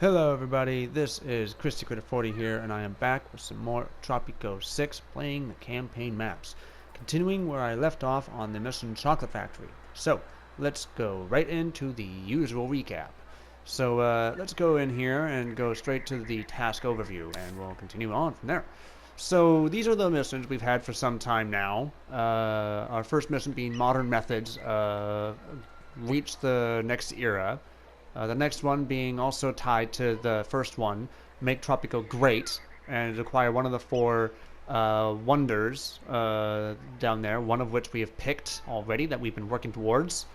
Hello everybody, this is Christy Critter 40 here, and I am back with some more Tropico 6 playing the campaign maps, continuing where I left off on the mission Chocolate Factory. So, let's go right into the usual recap. So, let's go in here and go straight to the task overview, and we'll continue on from there. So, these are the missions we've had for some time now. Our first mission being Modern Methods, Reach the Next Era. The next one being also tied to the first one, Make Tropico Great, and acquire one of the four wonders down there, one of which we have picked already that we've been working towards.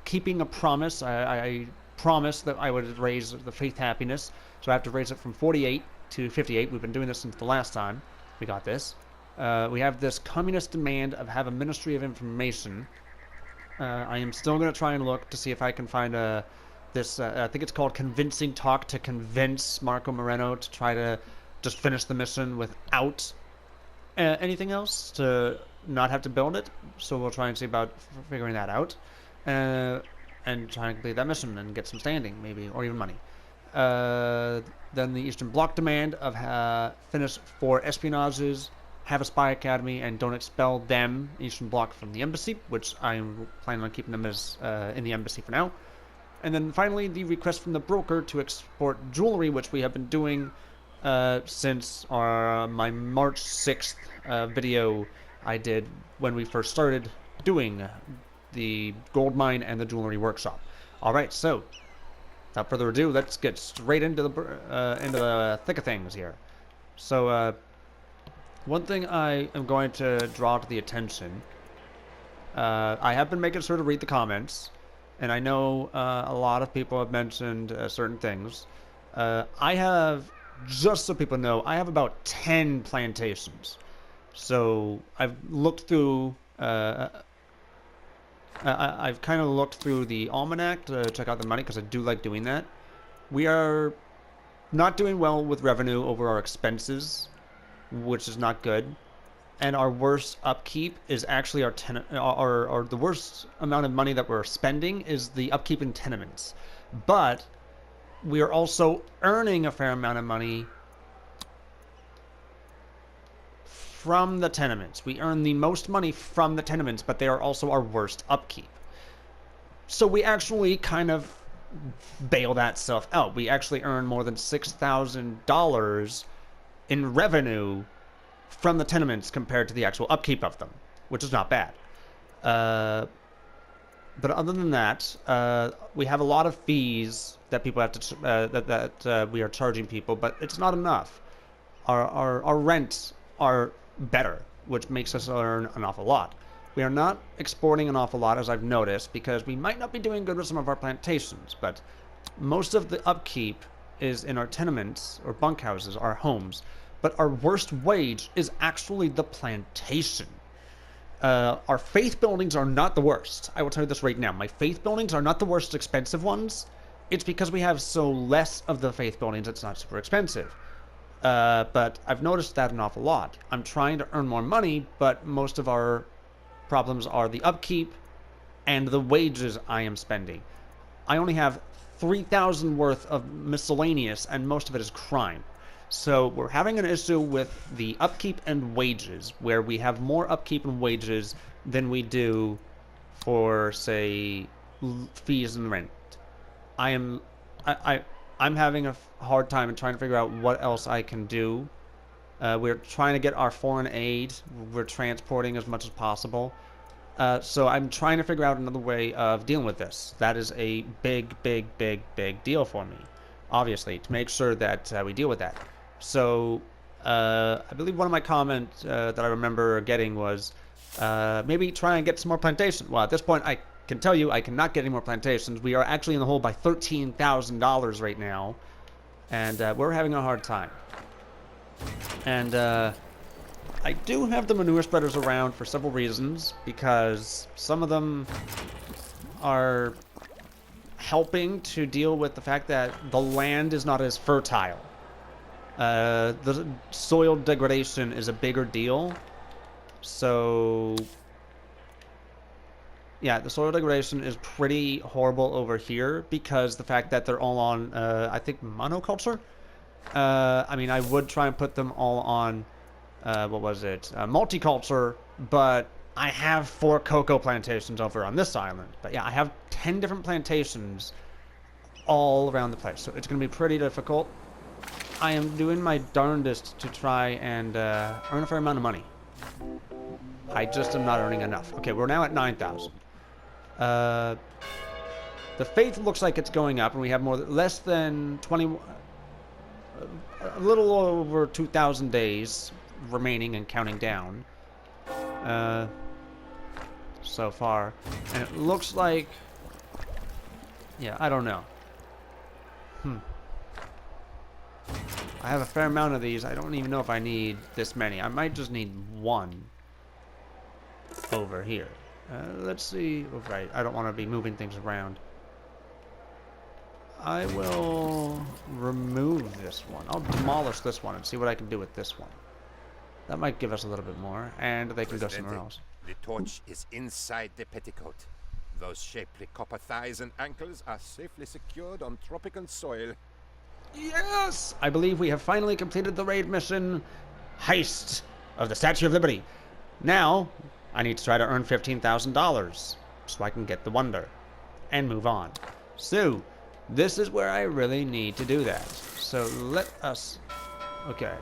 Keeping a promise, I promised that I would raise the faith happiness, so I have to raise it from 48 to 58. We've been doing this since the last time we got this. We have this communist demand of have a Ministry of Information. I am still going to try and look to see if I can find this, I think it's called Convincing Talk, to convince Marco Moreno to try to just finish the mission without anything else, to not have to build it. So we'll try and see about figuring that out, and try and complete that mission and get some standing, maybe, or even money. Then the Eastern Bloc demand of finish 4 espionages, have a spy academy, and don't expel them, Eastern Bloc, from the embassy, which I'm planning on keeping them as in the embassy for now. And then finally, the request from the broker to export jewelry, which we have been doing since my March 6th video I did when we first started doing the gold mine and the jewelry workshop. Alright, so, without further ado, let's get straight into the thick of things here. So, one thing I am going to draw to the attention, I have been making sure to read the comments, and I know a lot of people have mentioned certain things. I have, just so people know, I have about 10 plantations. So I've looked through, I've kind of looked through the almanac to check out the money, because I do like doing that. We are not doing well with revenue over our expenses, which is not good, and our worst upkeep is actually our the worst amount of money that we're spending is the upkeep in tenements. But we are also earning a fair amount of money from the tenements. We earn the most money from the tenements, but they are also our worst upkeep. So we actually kind of bail that stuff out. We actually earn more than $6,000 in revenue from the tenements compared to the actual upkeep of them, which is not bad. But other than that, we have a lot of fees that people have to we are charging people, but it's not enough. Our rents are better, which makes us earn an awful lot. We are not exporting an awful lot, as I've noticed, because we might not be doing good with some of our plantations, but most of the upkeep is in our tenements, or bunkhouses, our homes. But our worst wage is actually the plantation. Our faith buildings are not the worst. I will tell you this right now. My faith buildings are not the worst expensive ones. It's because we have so less of the faith buildings, it's not super expensive. But I've noticed that an awful lot. I'm trying to earn more money, but most of our problems are the upkeep and the wages I am spending. I only have 3,000 worth of miscellaneous, and most of it is crime. So we're having an issue with the upkeep and wages, where we have more upkeep and wages than we do for, say, fees and rent. I'm having a hard time in trying to figure out what else I can do. We're trying to get our foreign aid. We're transporting as much as possible. So I'm trying to figure out another way of dealing with this. That is a big deal for me, obviously, to make sure that we deal with that. So, I believe one of my comments that I remember getting was, maybe try and get some more plantations. Well, at this point, I can tell you I cannot get any more plantations. We are actually in the hole by $13,000 right now, and we're having a hard time. And I do have the manure spreaders around for several reasons, because some of them are helping to deal with the fact that the land is not as fertile. The soil degradation is a bigger deal, so Yeah, the soil degradation is pretty horrible over here because the fact that they're all on, I think, monoculture. I mean, I would try and put them all on, what was it, multiculture, but I have 4 cocoa plantations over on this island. But yeah, I have 10 different plantations all around the place, so it's going to be pretty difficult. I am doing my darndest to try and earn a fair amount of money. I just am not earning enough. Okay, we're now at 9,000. The faith looks like it's going up, and we have less than 20, a little over 2,000 days remaining and counting down. So far, and it looks like, yeah, I don't know. I have a fair amount of these. I don't even know if I need this many. I might just need 1 over here. Let's see. Oh, right, I don't want to be moving things around. I will remove this one. I'll demolish this one and see what I can do with this one. That might give us a little bit more, and they can go somewhere else. The torch is inside the petticoat. Those shapely copper thighs and ankles are safely secured on tropical soil. Yes! I believe we have finally completed the raid mission, Heist of the Statue of Liberty. Now, I need to try to earn $15,000 so I can get the wonder and move on. So, this is where I really need to do that. So, let us... Okay.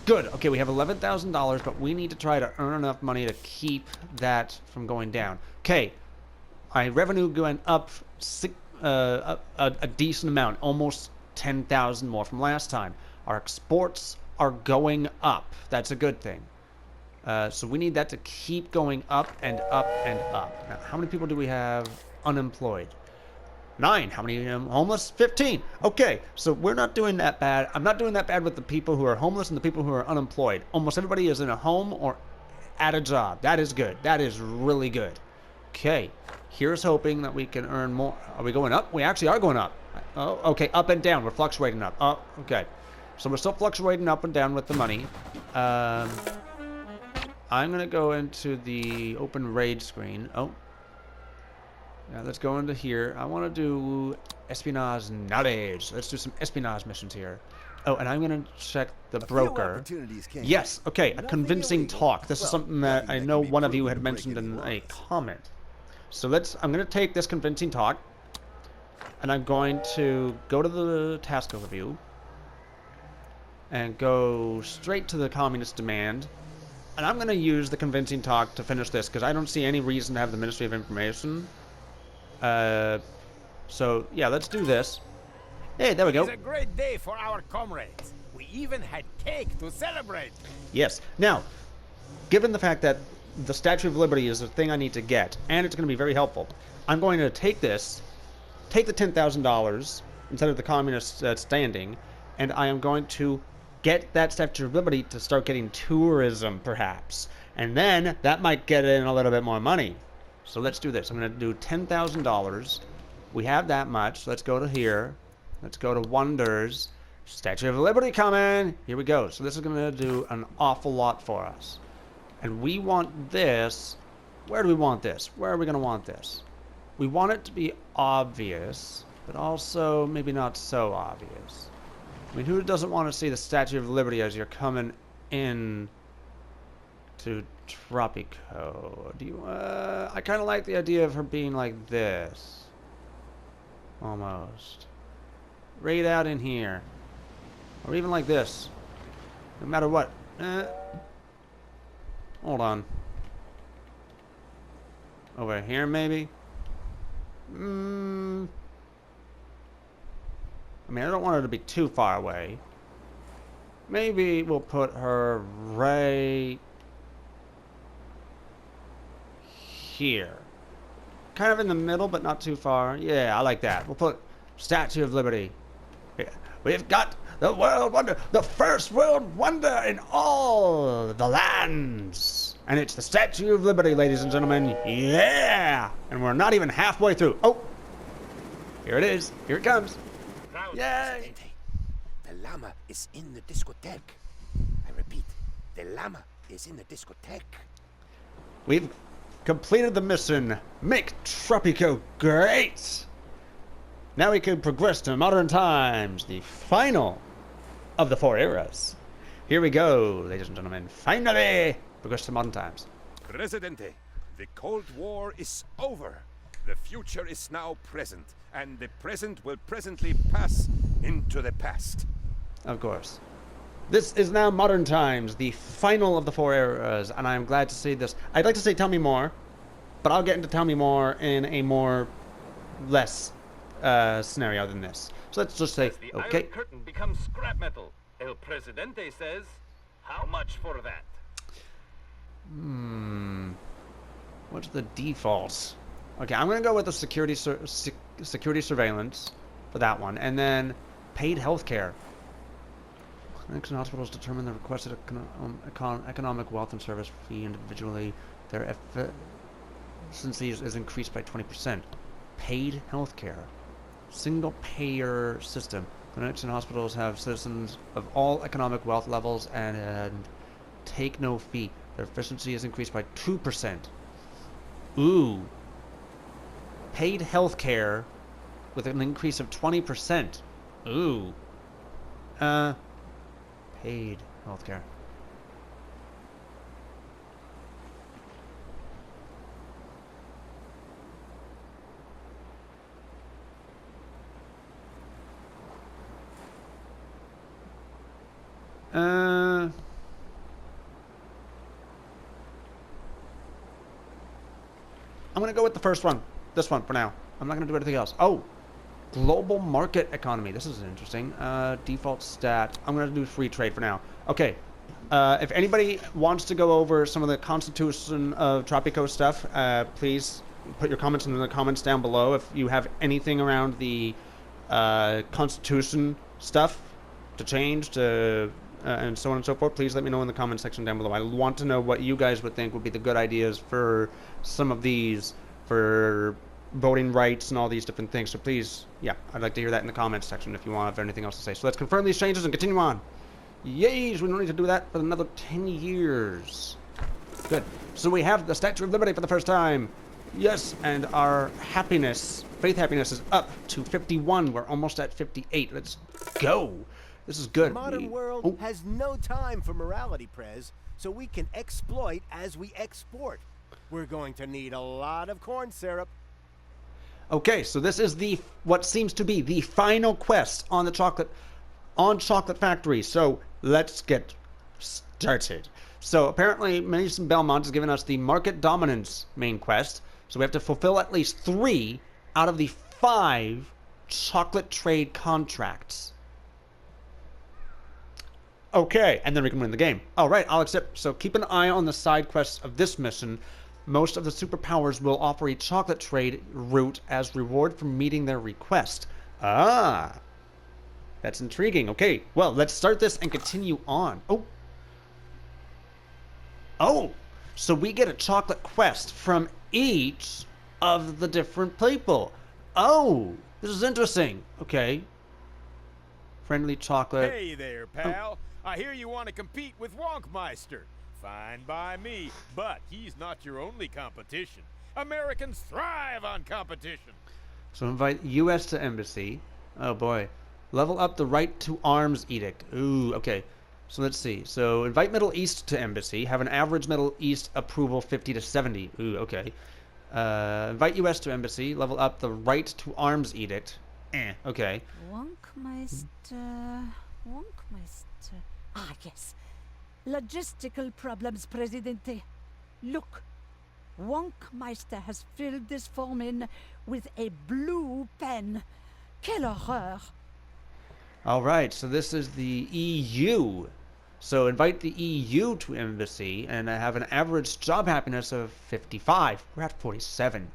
Good. Okay, we have $11,000, but we need to try to earn enough money to keep that from going down. Okay. My revenue going up a decent amount, almost 10,000 more from last time. Our exports are going up. That's a good thing. So we need that to keep going up and up and up. Now, how many people do we have unemployed? 9. How many homeless? 15. Okay, so we're not doing that bad. I'm not doing that bad with the people who are homeless and the people who are unemployed. Almost everybody is in a home or at a job. That is good. That is really good. Okay, here's hoping that we can earn more. Are we going up? We actually are going up. Oh, okay, up and down. We're fluctuating up. Oh, okay. So we're still fluctuating up and down with the money. I'm going to go into the open raid screen. Oh. Yeah, let's go into here. I want to do espionage knowledge. Let's do some espionage missions here. Oh, and I'm going to check the broker. Yes, okay, a convincing talk. This is something that I know one of you had mentioned in a comment. So I'm going to take this convincing talk, and I'm going to go to the task overview, and go straight to the communist demand, and I'm going to use the convincing talk to finish this, because I don't see any reason to have the Ministry of Information. So, yeah, let's do this. Hey, there we go. It's a great day for our comrades. We even had cake to celebrate. Yes. Now, given the fact that the Statue of Liberty is a thing I need to get, and it's going to be very helpful, I'm going to take the $10,000 instead of the communist standing, and I am going to get that Statue of Liberty to start getting tourism, perhaps. And then that might get in a little bit more money. So let's do this. I'm going to do $10,000. We have that much. Let's go to here. Let's go to Wonders. Statue of Liberty coming. Here we go. So this is going to do an awful lot for us. And we want this. Where do we want this? Where are we going to want this? We want it to be obvious, but also maybe not so obvious. I mean, who doesn't want to see the Statue of Liberty as you're coming in to Tropico? Do you, I kind of like the idea of her being like this. Almost. Right out in here. Or even like this. No matter what. Hold on. Over here, maybe? I mean, I don't want her to be too far away. Maybe we'll put her right here. Kind of in the middle, but not too far. Yeah, I like that. We'll put Statue of Liberty. Yeah. We've got the world wonder, the first world wonder in all the lands. And it's the Statue of Liberty, ladies and gentlemen. Yeah! And we're not even halfway through. Oh! Here it is. Here it comes. Yay! The llama is in the discotheque. I repeat, the llama is in the discotheque. We've Completed the mission. Make Tropico great. Now we can progress to modern times, the final of the 4 eras. Here we go, ladies and gentlemen. Finally, progress to modern times. Presidente, the Cold War is over. The future is now present, and the present will presently pass into the past. Of course. This is now modern times, the final of the 4 eras, and I'm glad to see this. I'd like to say tell me more, but I'll get into tell me more in a more less scenario than this. So let's just say, the okay. Iron Curtain becomes scrap metal. El Presidente says, how much for that? What's the default? Okay, I'm gonna go with the security surveillance for that one, and then paid healthcare. Clinics and hospitals determine the requested economic wealth and service fee individually. Their efficiency is increased by 20%. Paid healthcare. Single payer system. Clinics and hospitals have citizens of all economic wealth levels and take no fee. Their efficiency is increased by 2%. Ooh. Paid healthcare with an increase of 20%. Ooh. Paid healthcare. I'm gonna go with the first one. This one for now. I'm not gonna do anything else. Oh, global market economy. This is interesting. Default stat. I'm gonna do free trade for now. Okay. If anybody wants to go over some of the Constitution of Tropico stuff, please put your comments in the comments down below. If you have anything around the Constitution stuff to change, and so on and so forth, please let me know in the comment section down below. I want to know what you guys would think would be the good ideas for some of these, for voting rights and all these different things. So please, yeah, I'd like to hear that in the comments section if you want, if anything else to say. So let's confirm these changes and continue on. Yay, we don't need to do that for another 10 years. Good. So we have the Statue of Liberty for the first time. Yes, and our happiness, faith happiness, is up to 51. We're almost at 58. Let's go. This is good. The modern world has no time for morality, Prez, so we can exploit as we export. We're going to need a lot of corn syrup. Okay, so this is the what seems to be the final quest on the chocolate factory. So let's get started. So apparently Mason Belmont has given us the market dominance main quest. So we have to fulfill at least 3 out of the 5 chocolate trade contracts. Okay, and then we can win the game. All right, I'll accept. So keep an eye on the side quests of this mission. Most of the superpowers will offer a chocolate trade route as reward for meeting their request. Ah, that's intriguing. Okay, well, let's start this and continue on. Oh, so we get a chocolate quest from each of the different people. Oh, this is interesting. Okay. Friendly chocolate. Hey there, pal. I hear you want to compete with Wonkmeister. Fine by me, but he's not your only competition. Americans thrive on competition. So invite U.S. to embassy. Oh boy. Level up the right to arms edict. Ooh, okay. So let's see. So invite Middle East to embassy. Have an average Middle East approval 50 to 70. Ooh, okay. Invite U.S. to embassy. Level up the right to arms edict. Okay. Wonkmeister. Ah, yes. Logistical problems, Presidente. Look. Wonkmeister has filled this form in with a blue pen. Quelle horreur. All right, so this is the EU. So invite the EU to embassy and have an average job happiness of 55. We're at 47.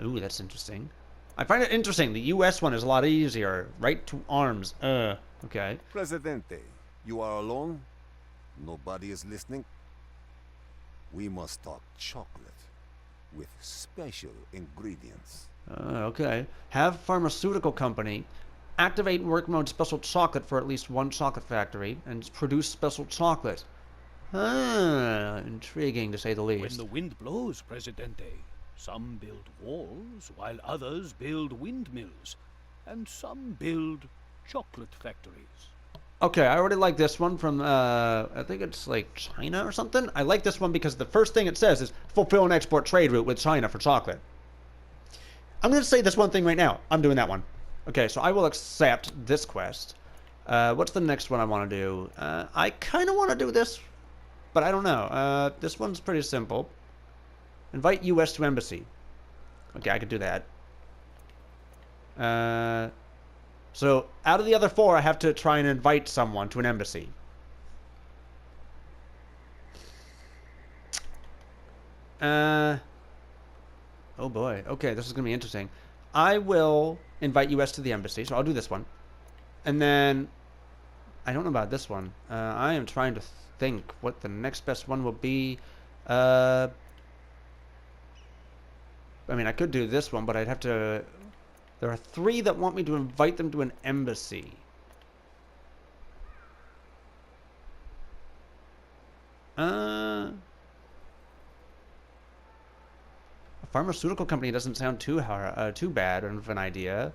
Ooh, that's interesting. I find it interesting. The US one is a lot easier. Right to arms. Okay. Presidente, you are alone? Nobody is listening? We must talk chocolate with special ingredients. Okay. Have pharmaceutical company activate work mode special chocolate for at least 1 chocolate factory and produce special chocolate. Intriguing to say the least. When the wind blows, Presidente, some build walls, while others build windmills, and some build chocolate factories. Okay, I already like this one from, I think it's like China or something. I like this one because the first thing it says is fulfill an export trade route with China for chocolate. I'm going to say this one thing right now. I'm doing that one. Okay, so I will accept this quest. What's the next one I want to do? I kind of want to do this, but I don't know. This one's pretty simple. Invite U.S. to embassy. Okay, I could do that. So out of the other 4, I have to try and invite someone to an embassy. Oh boy. Okay, this is going to be interesting. I will invite U.S. to the embassy, so I'll do this one. And then, I don't know about this one. I am trying to think what the next best one will be. I mean, I could do this one, but I'd have to... There are 3 that want me to invite them to an embassy. A pharmaceutical company doesn't sound too bad of an idea.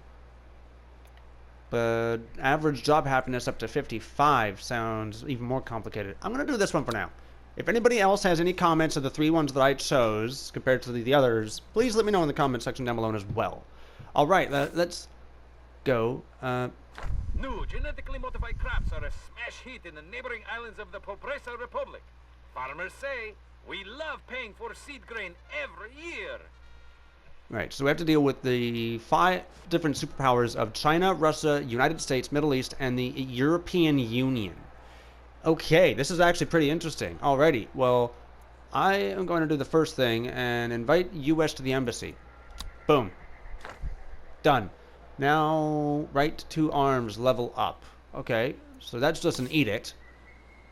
But average job happiness up to 55 sounds even more complicated. I'm going to do this one for now. If anybody else has any comments of the 3 ones that I chose compared to the others, please let me know in the comment section down below as well. Alright, let's go. New genetically modified crops are a smash hit in the neighboring islands of the Pobreza Republic. Farmers say, we love paying for seed grain every year. Right, so we have to deal with the 5 different superpowers of China, Russia, United States, Middle East, and the European Union. Okay, this is actually pretty interesting. Alrighty, well, I am going to do the first thing and invite U.S. to the embassy. Boom. Done. Now, right to arms, level up. Okay, so that's just an edict.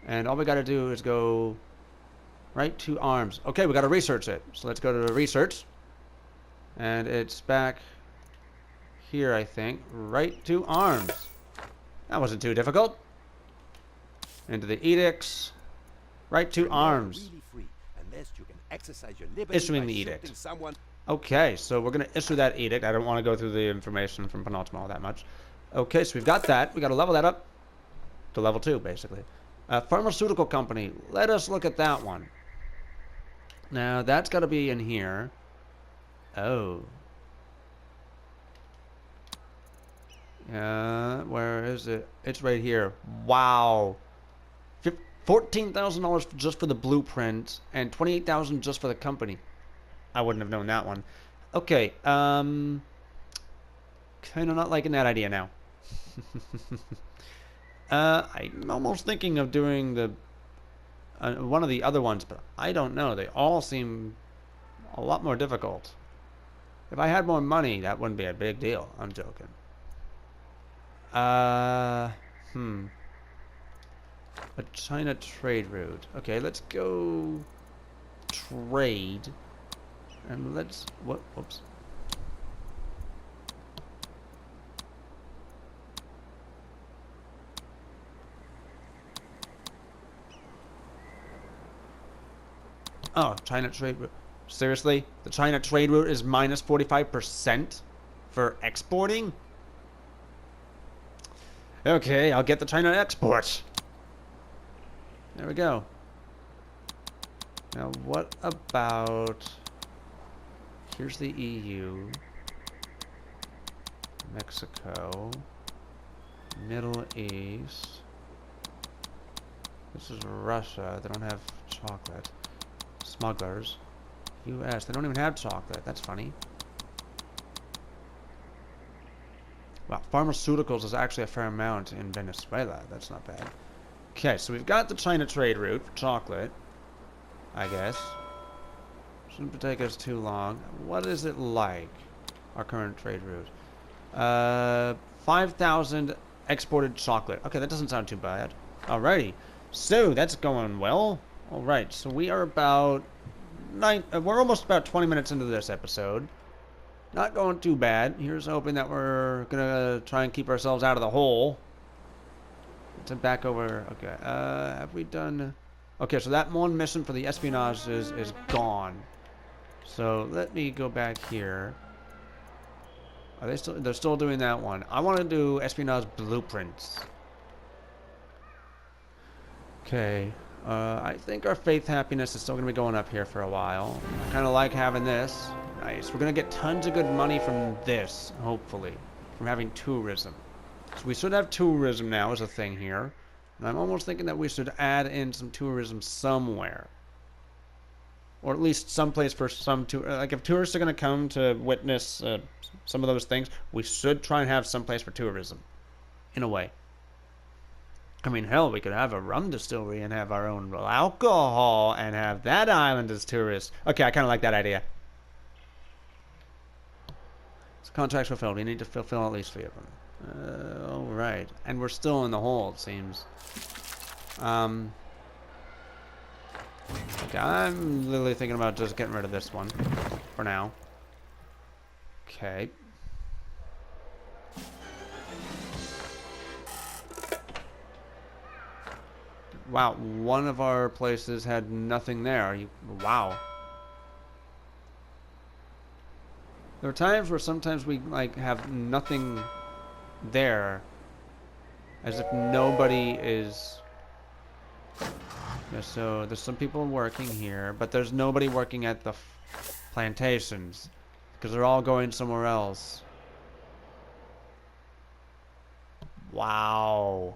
And all we got to do is go right to arms. Okay, we got to research it. So let's go to research. And it's back here, I think. Right to arms. That wasn't too difficult. Into the edicts. Right to arms. Really free, unless you can exercise your liberty Issuing by the shooting edict. someone. Okay, so we're going to issue that edict. I don't want to go through the information from penultimate all that much. Okay, so we've got that. We got to level that up to level 2, basically. Pharmaceutical company. Let us look at that one. Now, that's got to be in here. Oh. Where is it? It's right here. Wow. $14,000 just for the blueprint and $28,000 just for the company. I wouldn't have known that one. Okay, kind of not liking that idea now. I'm almost thinking of doing the one of the other ones, but I don't know. They all seem a lot more difficult. If I had more money, that wouldn't be a big deal. I'm joking. A China trade route. Okay, let's go trade. And let's... Whoops. Oh, China trade route. Seriously? The China trade route is minus 45% for exporting? Okay, I'll get the China exports. There we go. Now, what about... Here's the EU. Mexico. Middle East. This is Russia. They don't have chocolate. Smugglers. US. They don't even have chocolate. That's funny. Wow, pharmaceuticals is actually a fair amount in Venezuela. That's not bad. Okay, so we've got the China trade route for chocolate, I guess. Shouldn't take us too long. What is it like, our current trade route? 5,000 exported chocolate. Okay, that doesn't sound too bad. Alrighty, so that's going well. Alright, so we are about... we're almost about 20 minutes into this episode. Not going too bad. Here's hoping that we're gonna try and keep ourselves out of the hole. Let's head back over. Okay, have we done... Okay, so that one mission for the espionage is gone. So let me go back here. Are they still? They're still doing that one. I want to do espionage blueprints. Okay. I think our faith happiness is still going to be going up here for a while. I kind of like having this. Nice. We're going to get tons of good money from this, hopefully. From having tourism. So we should have tourism now as a thing here. And I'm almost thinking that we should add in some tourism somewhere. Or at least someplace for some like if tourists are going to come to witness some of those things, we should try and have someplace for tourism. In a way. I mean, hell, we could have a rum distillery and have our own alcohol and have that island as tourists. Okay, I kind of like that idea. So contracts fulfilled. We need to fulfill at least 3 of them. Alright. And we're still in the hole, it seems. Okay, I'm literally thinking about just getting rid of this one. For now. Okay. Wow, one of our places had nothing there. Wow. There are times where sometimes we like have nothing there, as if nobody is. Yeah, so there's some people working here, but there's nobody working at the plantations because they're all going somewhere else. Wow.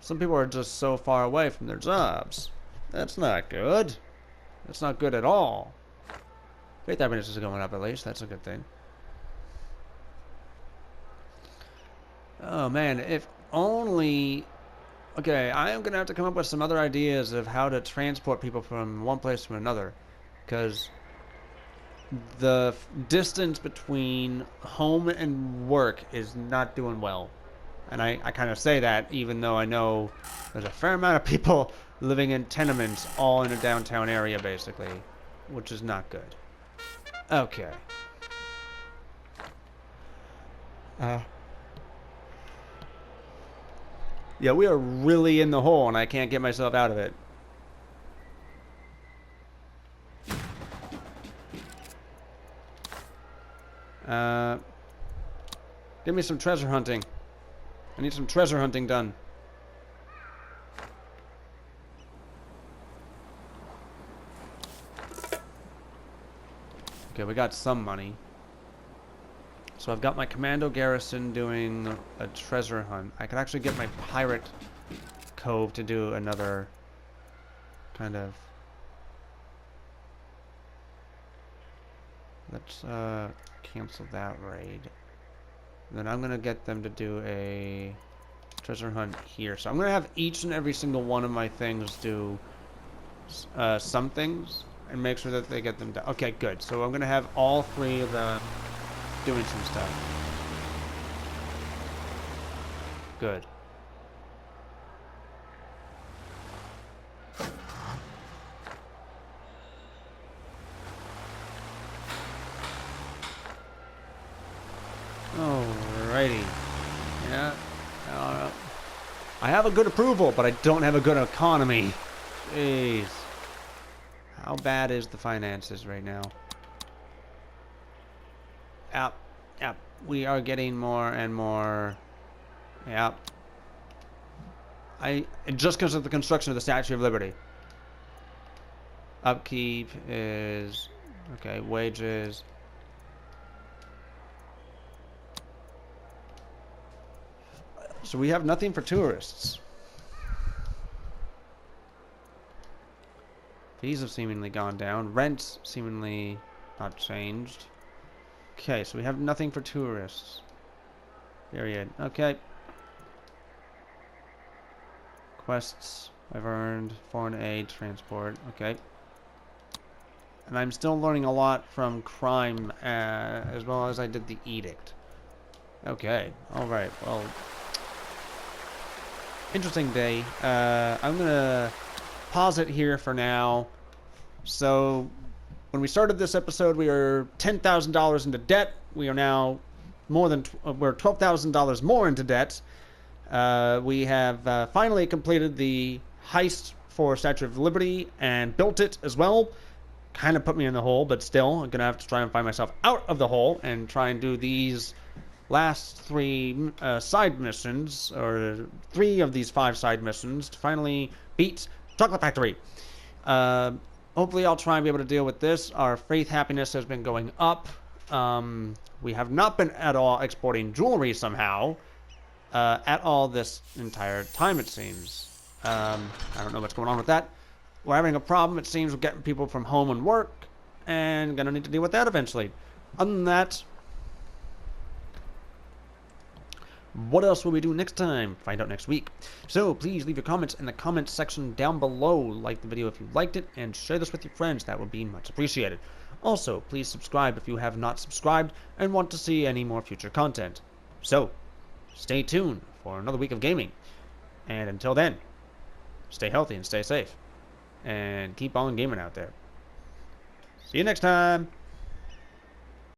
Some people are just so far away from their jobs. That's not good. That's not good at all. Faith happiness is going up at least. That's a good thing. Oh man, if only... Okay, I am going to have to come up with some other ideas of how to transport people from one place to another. Because the distance between home and work is not doing well. And I kind of say that even though I know there's a fair amount of people living in tenements all in a downtown area, basically. Which is not good. Okay. Yeah, we are really in the hole and I can't get myself out of it. Give me some treasure hunting. I need some treasure hunting done. Okay, we got some money. So I've got my commando garrison doing a treasure hunt. I could actually get my pirate cove to do another kind of... Let's cancel that raid. Then I'm going to get them to do a treasure hunt here. So I'm going to have each and every single one of my things do some things and make sure that they get them done. Okay, good. So I'm going to have all 3 of them doing some stuff. Good. Alrighty. Yeah. I have a good approval, but I don't have a good economy. Jeez. How bad is the finances right now? Yep. Yep. We are getting more and more. Yep. Just because of the construction of the Statue of Liberty. Upkeep is... Okay, wages... So we have nothing for tourists. Fees have seemingly gone down. Rent's seemingly not changed. Okay, so we have nothing for tourists. Period. Okay. Quests I've earned. Foreign aid, transport. Okay. And I'm still learning a lot from crime as well as I did the edict. Okay. Alright. Well... Interesting day. I'm gonna pause it here for now. So, when we started this episode, we were $10,000 into debt. We are now we're $12,000 more into debt. We have finally completed the heist for Statue of Liberty and built it as well. Kind of put me in the hole, but still, I'm going to have to try and find myself out of the hole and try and do these last 3 side missions, or 3 of these 5 side missions, to finally beat Chocolate Factory. Hopefully I'll try and be able to deal with this. Our faith happiness has been going up. We have not been at all exporting jewelry somehow at all this entire time, it seems. I don't know what's going on with that. We're having a problem, it seems, with getting people from home and work, and gonna need to deal with that eventually. Other than that, what else will we do next time? Find out next week. So please leave your comments in the comments section down below. Like the video if you liked it, and share this with your friends. That would be much appreciated. Also, please subscribe if you have not subscribed and want to see any more future content. So, stay tuned for another week of gaming. And until then, stay healthy and stay safe. And keep on gaming out there. See you next time.